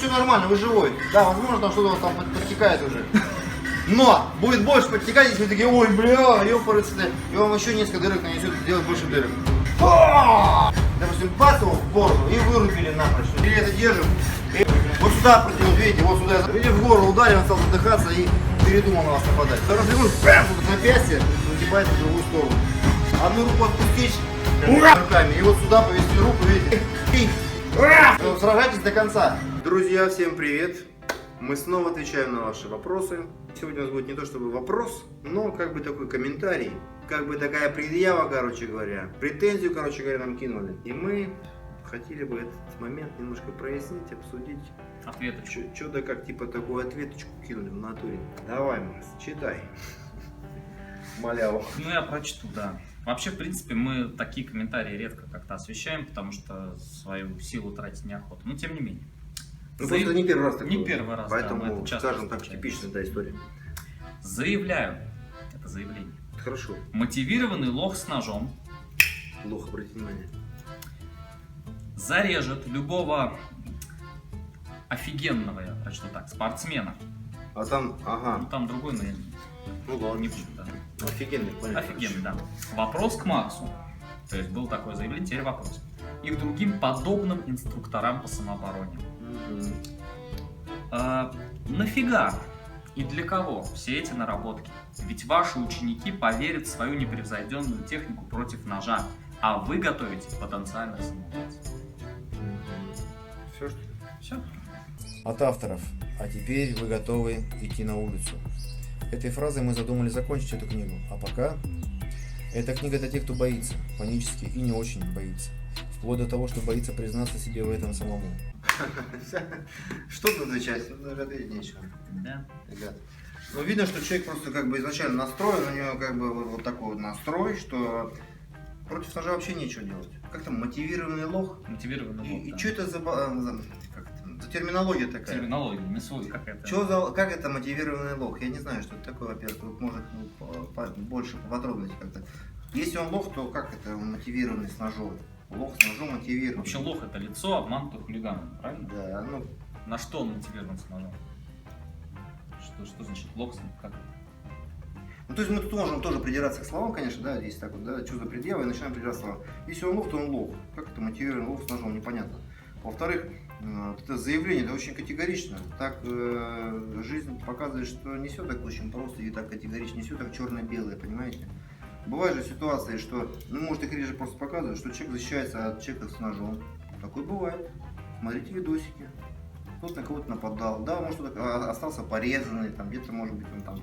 Все нормально, вы живой. Да, возможно, там что-то там подтекает уже. Но будет больше подтекать, если вы такие, ой, бля, ёпарасы, и вам еще несколько дырок нанесет, сделать больше дырок. Допустим, бац его в бороду и вырубили напрочь. Или это держим, и вот сюда протянул, видите, вот сюда. Или в горло ударил, он стал задыхаться и передумал на вас нападать. Второй развернул, прям тут запястье, нагибает в другую сторону. Одну руку отпустить руками, и вот сюда повести руку, видите. Сражайтесь до конца. Друзья, всем привет. Мы снова отвечаем на ваши вопросы. Сегодня у нас будет не то чтобы вопрос, но как бы такой комментарий, как бы такая предъява, короче говоря, претензию, короче говоря, нам кинули. И мы хотели бы этот момент немножко прояснить, обсудить. Ответочку. Что-то как типа такую ответочку кинули в натуре. Давай, Макс, читай. Маляву. Ну я прочту, да. Вообще, в принципе, мы такие комментарии редко как-то освещаем, потому что свою силу тратить неохота. Но тем не менее. Ну просто не первый раз такое. Не первый раз, поэтому, да, это часто скажем так, встречается. типичная да, история. Заявляю, это заявление. Хорошо. Мотивированный лох с ножом Лох, обратите внимание. зарежет любого офигенного, я прочту так, спортсмена. А там, Ну ага, там другой, но я ну ладно. не буду, да. Офигенный, понятно. Офигенный, да. Вопрос к Максу. То есть был такое заявление, теперь вопрос. И к другим подобным инструкторам по самообороне. Нафига и для кого все эти наработки? Ведь ваши ученики поверят в свою непревзойденную технику против ножа, а вы готовите потенциальных самоубийц. Все, что ли? Все. От авторов. А теперь вы готовы идти на улицу. Этой фразой мы задумали закончить эту книгу. А пока... Эта книга для тех, кто боится, панически и не очень боится. Вплоть до того, что боится признаться себе в этом самому. Что тут отвечать? Ну, даже ответить нечего. Да. Ребят. Ну, видно, что человек просто как бы изначально настроен, у него как бы вот такой вот настрой, что против ножа вообще нечего делать. Как там, мотивированный лох? Мотивированный лох, И да. что это за, как это, за терминология такая? Терминология, не свой какая-то. Как это мотивированный лох? Я не знаю, что это такое, во-первых. Вот может больше по подробности как-то. Если он лох, то как это он мотивированный с ножом? Лох с ножом мотивированный. Вообще лох это лицо обманутых хулиганов, правильно? Да, ну, На что он мотивирован с ножом? Что значит лох? Как это? ну, то есть мы тут можем тоже придираться к словам, конечно, да, здесь так вот, да, что за предъява, и начинаем придираться к словам. Если он лох, то он лох. Как это мотивированный лох с ножом, непонятно. Во-вторых, вот это заявление, это очень категорично. Так жизнь показывает, что не все так очень просто и так категорично, не все так черно-белое, понимаете? Бывают же ситуации, что, ну, может, их реже просто показывают, что человек защищается от человека с ножом. Такое бывает. Смотрите видосики. Кто-то на кого-то нападал. Да, может, кто-то остался порезанный, там где-то, может быть, он там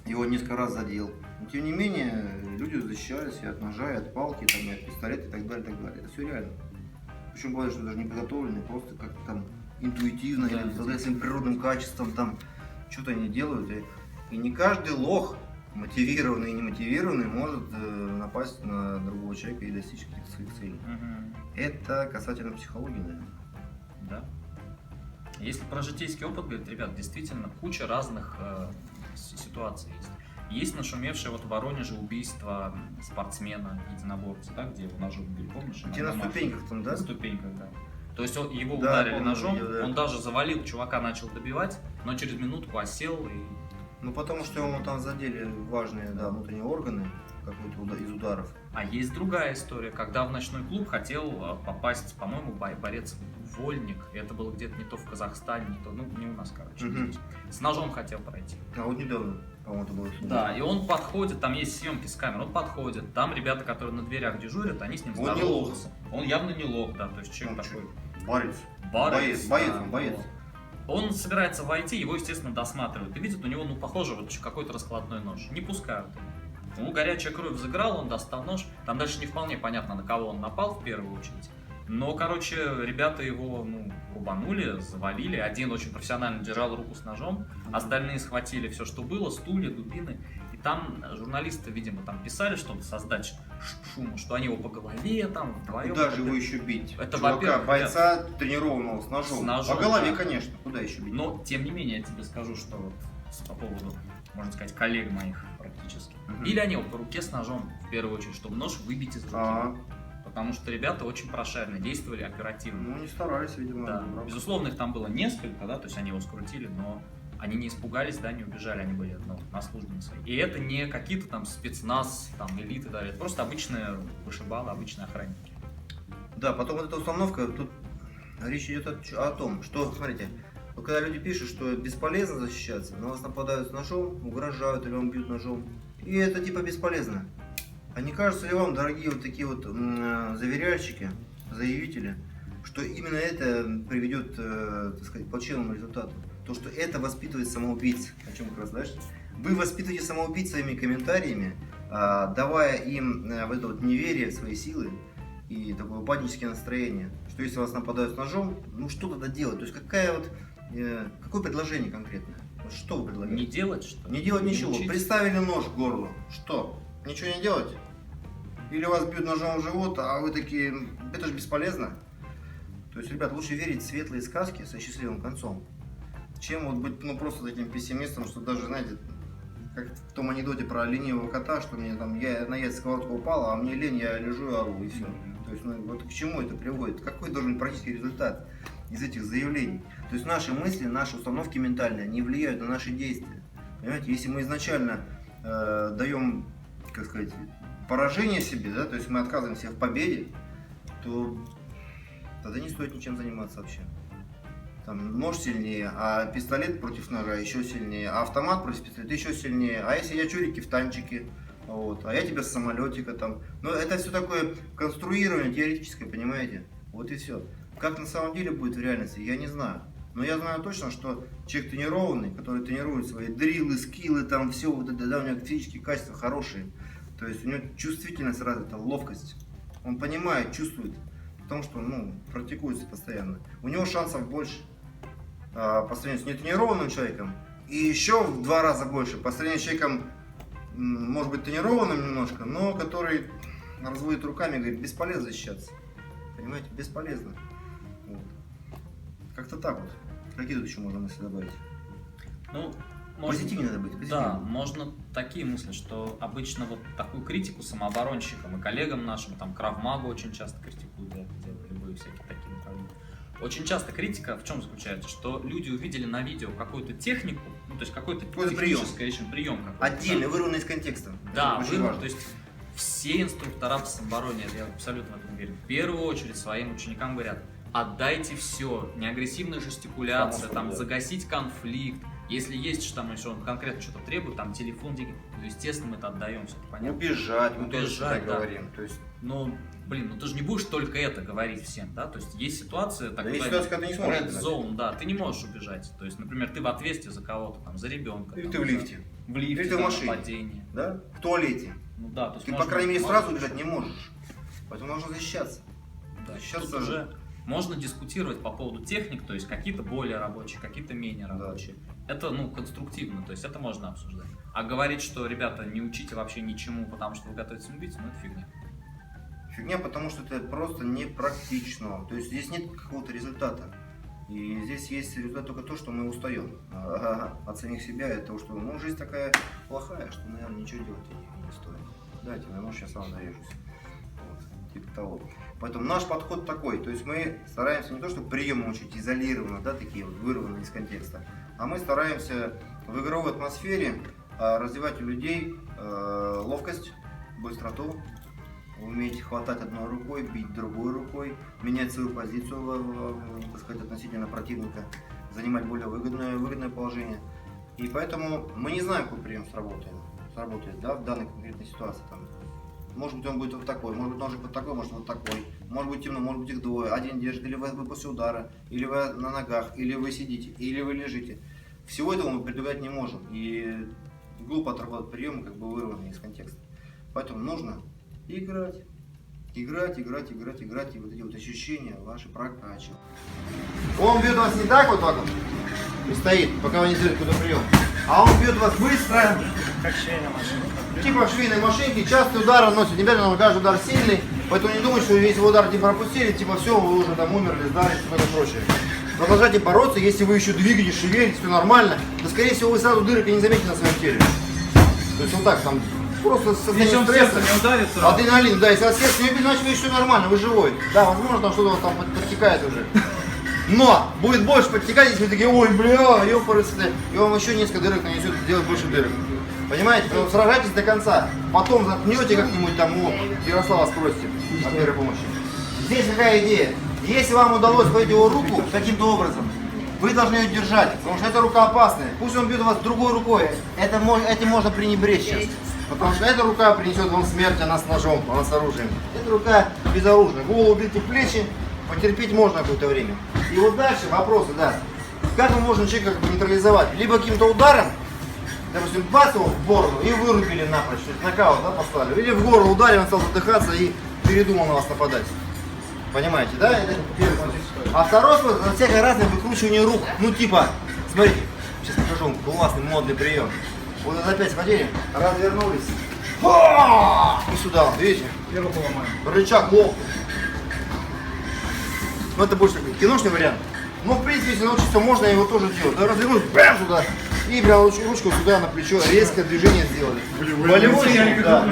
его несколько раз задел. Но, тем не менее, люди защищались и от ножа, и от палки, там, и от пистолета, и так далее, и так далее. Это все реально. Причем бывает, что даже не подготовленные, просто как-то там интуитивно, Да, или благодаря своим природным качествам, там, что-то они делают. И не каждый лох, мотивированный и немотивированный, может напасть на другого человека и достичь каких-то своих целей. Это касательно психологии, наверное. Да. Если про житейский опыт говорить, ребят, действительно куча разных ситуаций есть. Есть нашумевшее вот в Воронеже убийство спортсмена, единоборца, да, где его ножом убили, помнишь? Где на ступеньках там, да? На ступеньках, да. То есть его Да, ударили помню ножом, видео, да. он даже завалил, чувака начал добивать, но через минутку осел и... Ну потому что ему там задели важные, да, внутренние органы, какой-то из ударов. А есть другая история, когда в ночной клуб хотел попасть, по-моему, борец Вольник. И это было где-то не то в Казахстане, не то, ну не у нас, короче. Мгм. С ножом хотел пройти. А вот недавно, по-моему, это было. Да, и он подходит, там есть съемки с камер, он подходит. Там ребята, которые на дверях дежурят, они с ним Он не здороваются. Он явно не лох, да, то есть человек Ну, такой. Борец. Борец, Боец, да, он боец. Он собирается войти, его, естественно, досматривают. И видят, у него, ну, похоже, вот какой-то раскладной нож. Не пускают. Ну, горячая кровь взыграла, он достал нож. Там дальше не вполне понятно, на кого он напал в первую очередь. Но, короче, ребята его, ну, рубанули, завалили. Один очень профессионально держал руку с ножом. Остальные схватили все, что было, стулья, дубины. И там журналисты, видимо, там писали, чтобы создать шум, что они его по голове там вдвоем. Куда же его еще бить? Это, Чувака, во-первых, бойца, тренированного с ножом. С ножом, По голове, да. конечно. Куда еще бить? Но, тем не менее, я тебе скажу, что вот по поводу, можно сказать, коллег моих практически. Мгм. Или они его по руке с ножом, в первую очередь, чтобы нож выбить из руки. А, потому что ребята очень прошаренные, действовали оперативно. Ну, не старались, видимо. Да. Безусловно, их там было несколько, да, то есть они его скрутили, но они не испугались, да, не убежали, они были на службе своей. И это не какие-то там спецназ, там, элиты, да, это просто обычные вышибалы, обычные охранники. Да, потом вот эта установка, тут речь идет о том, что, смотрите, вот когда люди пишут, что бесполезно защищаться, на вас нападают с ножом, угрожают или вам бьют ножом, и это типа бесполезно. А не кажется ли вам, дорогие вот такие вот заверяльщики, заявители, что именно это приведет, так сказать, к плачевному результату? То, что это воспитывает самоубийц. О чем как раз, знаешь? Вы воспитываете самоубийц своими комментариями, давая им вот это вот неверие в свои силы и такое паническое настроение, что если вас нападают с ножом, ну что тогда делать? То есть какое предложение конкретное? Вот что вы предлагаете? Не делать, что ли? Не делать ничего. учить? Приставили нож к горлу. Что? Ничего не делать? Или вас бьют ножом в живот, а вы такие, это же бесполезно. То есть, ребят, лучше верить в светлые сказки со счастливым концом, чем вот быть, ну, просто таким пессимистом, что даже, знаете, как в том анекдоте про ленивого кота, что мне там, я на яйца сковородка упала, а мне лень, я лежу и ору, и все. То есть, ну, вот к чему это приводит? Какой должен быть практический результат из этих заявлений? То есть, наши мысли, наши установки ментальные, они влияют на наши действия. Понимаете, если мы изначально даем, как сказать, поражение себе, да, то есть мы отказываемся в победе, то тогда не стоит ничем заниматься вообще. Там нож сильнее, а пистолет против ножа еще сильнее, а автомат против пистолета еще сильнее. А если я чурики в танчике, вот, а я тебя с самолетика там. Ну, это все такое конструирование теоретическое, понимаете? Вот и все. Как на самом деле будет в реальности, я не знаю. Но я знаю точно, что человек тренированный, который тренирует свои дриллы, скиллы, там все, вот это, да, у него физические качества хорошие. То есть у него чувствительность развита, ловкость. Он понимает, чувствует, потому что, ну, практикуется постоянно. У него шансов больше по сравнению с нетренированным человеком. И еще в 2 раза больше по сравнению с человеком, может быть, тренированным немножко, но который разводит руками и говорит, бесполезно защищаться. Понимаете, бесполезно. Вот. Как-то так вот. Какие тут еще можно мысли добавить? Ну, Позитивнее надо быть. Да, Позитивнее. можно такие мысли, что обычно вот такую критику самооборонщикам и коллегам нашим, там, Крав-Магу очень часто критикуют, да, делают любые всякие такие направления. Очень часто критика в чем заключается, что люди увидели на видео какую-то технику, ну, то есть какой-то техническое решение, прием какой-то. Отдельно, вырванный из контекста. Да, очень важно. то есть все инструктора по самообороне, я абсолютно в этом уверен, в первую очередь своим ученикам говорят, отдайте все, неагрессивная жестикуляция, там, да. Загасить конфликт. Если есть что там еще он конкретно что-то требует, там телефон, деньги, то естественно мы это отдаем, все это понятно. Убежать, мы тоже Убежать, так да. говорим. То есть, Но, блин, ну ты же не будешь только это говорить всем, да? То есть есть ситуация, так есть называемая ситуация, когда ты не сможешь red убежать. zone, да, ты не можешь убежать. То есть, например, ты в ответственности за кого-то, там, за ребенка. или там, ты в за- лифте, В лифте, или ты в да, машине. нападение. да? В туалете. Ну да, то есть Ты, по можно- крайней мере, можно- сразу убежать не можешь. Поэтому нужно защищаться. Да, Сейчас тут тоже. уже можно дискутировать по поводу техник, то есть какие-то более рабочие, какие-то менее Да. рабочие. Это, ну, конструктивно, то есть это можно обсуждать. А говорить, что, ребята, не учите вообще ничему, потому что вы готовитесь самоубийцу, ну это фигня. Фигня, потому что это просто непрактично. То есть здесь нет какого-то результата. И здесь есть результат только то, что мы устаем от самих себя, и от того, что ну, жизнь такая плохая, что, наверное, ничего делать не стоит. Дайте, я может, сейчас сам нарежусь. Вот, типа того. Поэтому наш подход такой, то есть мы стараемся не то, чтобы приемы учить изолированно, да, такие вот вырванные из контекста, а мы стараемся в игровой атмосфере развивать у людей ловкость, быстроту, уметь хватать одной рукой, бить другой рукой, менять свою позицию, так сказать, относительно противника, занимать более выгодное положение. И поэтому мы не знаем, какой прием сработает, да, в данной конкретной ситуации. Там, может быть, он будет вот такой, может быть, ножик вот такой, может, вот такой. Может быть, темно, может быть, их двое. Один держит, или вы после удара, или вы на ногах, или вы сидите, или вы лежите. Всего этого мы предугадать не можем. И глупо отрабатывать приемы, как бы вырванные из контекста. Поэтому нужно играть. Играть, и вот эти вот ощущения ваши прокачивать. Он бьет вас не так вот, и стоит, пока вы не сделаете какой-то прием. А он бьет вас быстро. Как швейная машинка. Типа в швейной машинке, частый удар наносит, не обязательно каждый удар сильный, поэтому не думайте, что если вы удар типа пропустили, типа все, вы уже там умерли, сдались и все прочее. Продолжайте бороться, если вы еще двигаетесь, шевелитесь, все нормально, то скорее всего вы сразу дырок и не заметите на своем теле. То есть вот так там просто состояние Если он стресса. сердце не ударит, сразу. Адреналин, да, если от сердца не бьет, значит все нормально, вы живой. Да, возможно, там что-то там подтекает уже. Но будет больше подтекать, если вы такие, ой, бля, ёпарасы, и вам еще несколько дырок нанесет, сделать больше дырок. Понимаете? Поэтому сражайтесь до конца. Потом заткнете как-нибудь там, Ярослава спросите о первой помощи. Здесь какая идея? Если вам удалось схватить его руку каким-то образом, вы должны ее держать, потому что эта рука опасная. Пусть он бьет вас другой рукой, этим можно пренебречь сейчас. Потому что эта рука принесет вам смерть, она с ножом, она с оружием. Эта рука безоружная. Голову бить в плечи, потерпеть можно какое-то время. И вот дальше вопросы, да. Как мы можем человека нейтрализовать? Либо каким-то ударом, допустим, бац его в бороду и вырубили напрочь, то есть нокаут, да, послали. Или в горло ударил, он стал задыхаться и передумал на вас нападать. Понимаете, да? Это первый способ. А второй способ, это всякое разное выкручивание рук. Ну типа, смотрите, сейчас покажу вам классный модный прием. Вот это опять схватили, развернулись. И сюда, вот, видите? И руку ломаем. Рычаг лоб. Ну это больше такой киношный вариант. Но в принципе, если научиться, можно его тоже делать. Да, развернуть, прям сюда. И прям ручку сюда на плечо, резкое движение сделали. Волевой, да.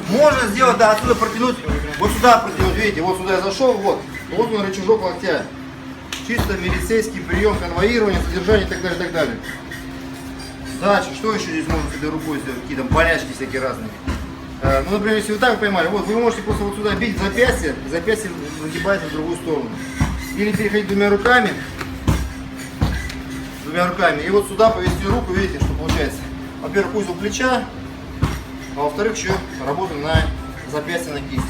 Можно сделать, да, отсюда протянуть, вот сюда протянуть, видите, вот сюда я зашел, вот он рычажок локтя. Чисто милицейский прием конвоирования, содержания и так далее, и так далее. Дальше, что еще здесь можно с этой рукой сделать, какие-то болячки всякие разные. Ну, например, если вы так поймали, вот вы можете просто вот сюда бить запястье загибаете в другую сторону. Или переходить двумя руками, и вот сюда повести руку, видите, что получается. Во-первых, узел плеча, а во-вторых, еще работаем на запястье, на кисть.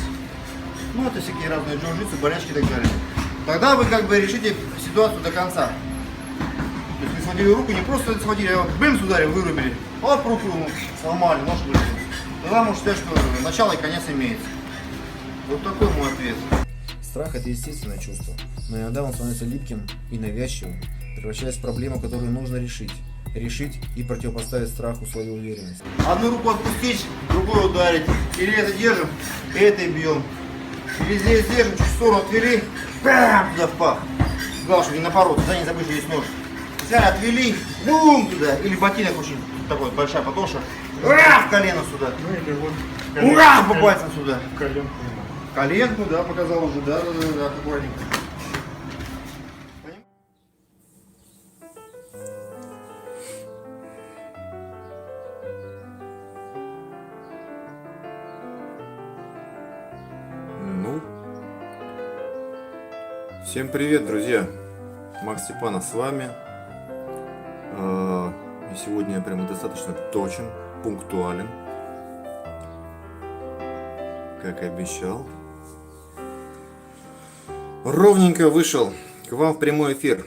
Ну, это всякие разные джиу-джитсу, болячки и так далее. Тогда вы как бы решите ситуацию до конца. То есть вы схватили руку, не просто схватили, а вот бэмс ударили, вырубили, а руку сломали, нож вырубили. Тогда можно считать, что начало и конец имеется. Вот такой мой ответ. Страх – это естественное чувство, но иногда он становится липким и навязчивым, превращаясь в проблему, которую нужно решить. Решить и противопоставить страху свою уверенность. Одну руку отпустить, другую ударить. Или это держим, этой бьем. Или здесь держим, чуть в сторону отвели, бам, туда в пах. Главное, чтобы не напороться, да, не забыть, что есть нож. Взяли, отвели, бум, туда. Или ботинок очень такой, большая подошва. Ура, в колено сюда. Ну или вот Ура, по пальцам сюда. коленку. Коленку, да, показал уже, да, аккуратненько. Ну, всем привет, друзья! Макс Степанов с вами. И сегодня я прямо достаточно точен, пунктуален, как и обещал. Ровненько вышел к вам в прямой эфир.